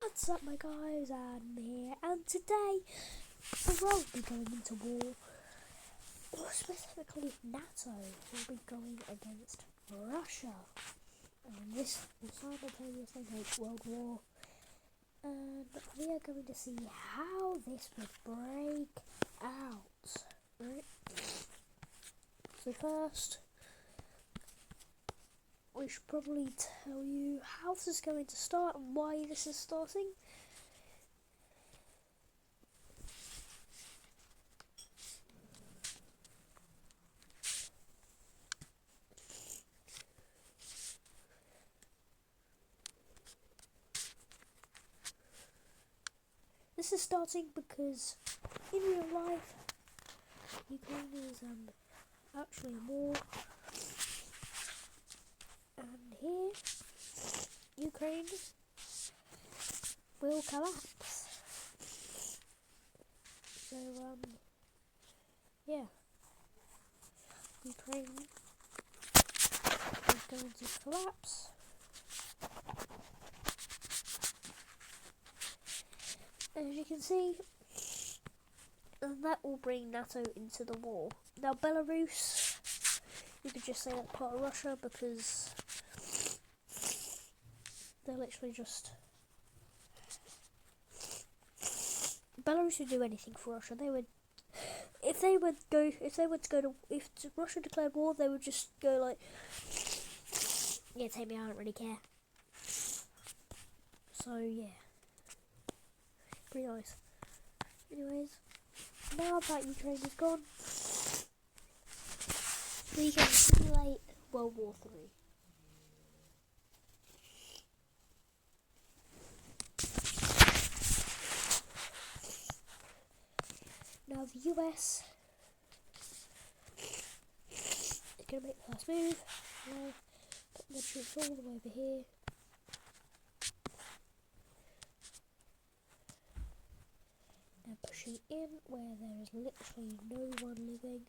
What's up, my guys? I'm here, and today the world will be going into war. Or specifically, NATO will be going against Russia, and this will simultaneously make World War. And we are going to see how this would break out. Right? So first, we should probably tell you how this is going to start and why this is starting. This is starting because in real life, Ukraine is actually a war, and here, Ukraine will collapse. So yeah, Ukraine is going to collapse. As you can see, and that will bring NATO into the war. Now Belarus, you could just say that's part of Russia because they're literally just... Belarus would do anything for Russia. They would, if Russia declared war, they would just go like, yeah, take me, I don't really care. So yeah, pretty nice. Anyways, now that Ukraine is gone, we can simulate World War III. Now the US is going to make the first move. Now put the troops all the way over here. And pushing in where there is literally no one living.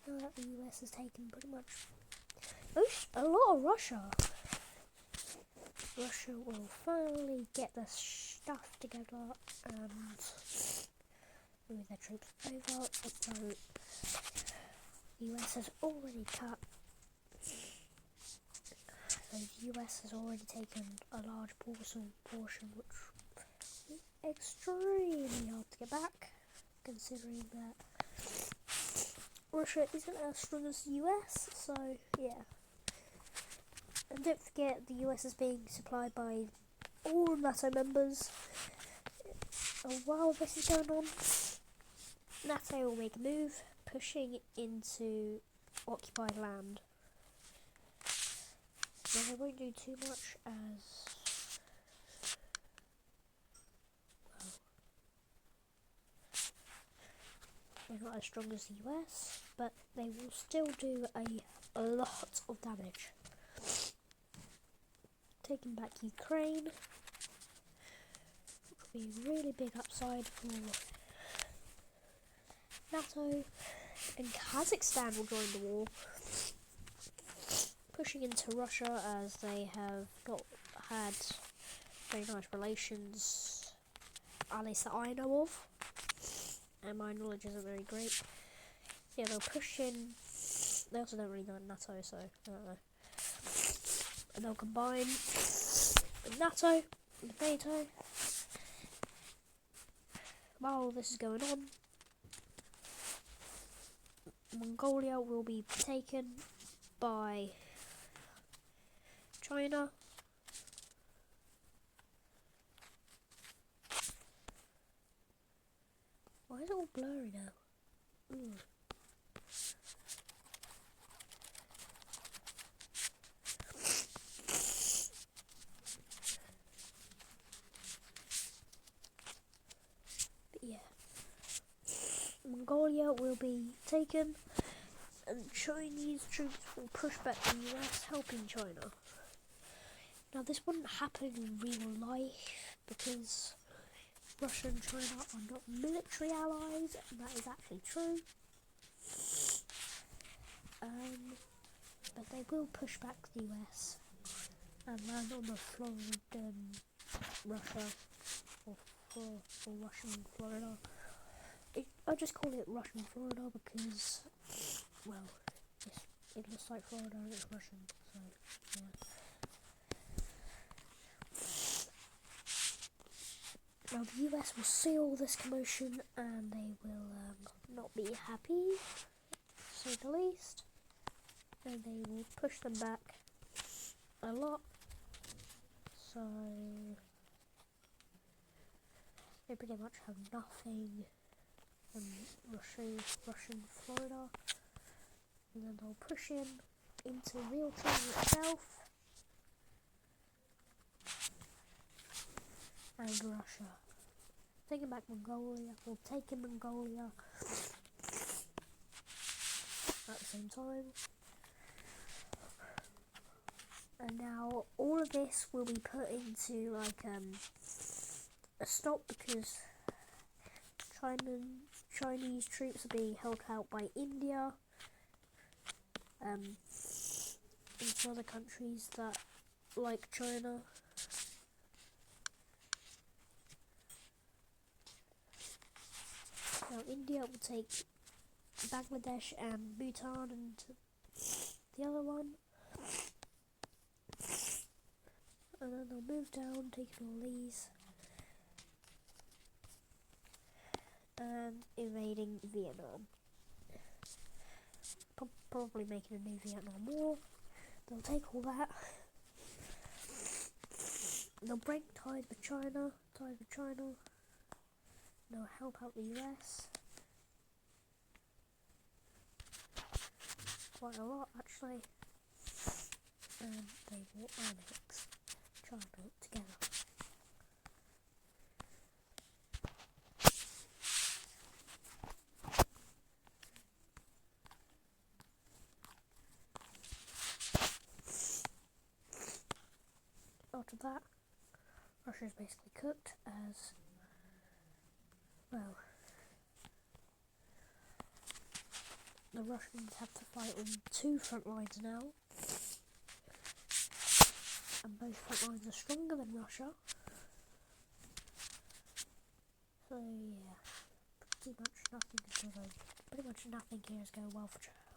Now that the US has taken pretty much a lot of Russia will finally get their stuff together and move their troops over. So the US has already cut. So the US has already taken a large portion which is extremely hard to get back, considering that Russia isn't as strong as the US, so yeah. And don't forget, the US is being supplied by all NATO members. And while this is going on, NATO will make a move, pushing into occupied land. Now they won't do too much as... well, they're not as strong as the US, but they will still do a lot of damage. Taking back Ukraine, which will be a really big upside for NATO, and Kazakhstan will join the war, pushing into Russia as they have not had very nice relations, at least that I know of, and my knowledge isn't very great. Yeah, they'll push in. They also don't really know NATO, so I don't know. And they'll combine with NATO, with NATO. While this is going on, Mongolia will be taken by China. Why is it all blurry now? Mongolia will be taken, and Chinese troops will push back the US, helping China. Now this wouldn't happen in real life because Russia and China are not military allies, and that is actually true. But they will push back the US and land on the Floridan Russia or Russian Florida. I just call it Russian Florida because, well, it looks like Florida and it's Russian, so yeah. Now the US will see all this commotion and they will not be happy, to say the least, and they will push them back a lot. So they pretty much have nothing in Russian Florida, and then they'll push into real China itself and Russia. Taking back Mongolia, or taking Mongolia at the same time. And now all of this will be put into like a stop because Chinese troops are being held out by India and some other countries that like China. Now India will take Bangladesh and Bhutan and the other one, and then they'll move down, taking all these and invading Vietnam. Probably making a new Vietnam War. They'll take all that. They'll break ties with China. They'll help out the US. Quite a lot, actually. And they will annex China together. After that, Russia's basically cooked as, well, the Russians have to fight on two front lines now, and both front lines are stronger than Russia. So yeah, pretty much nothing here is going well for China.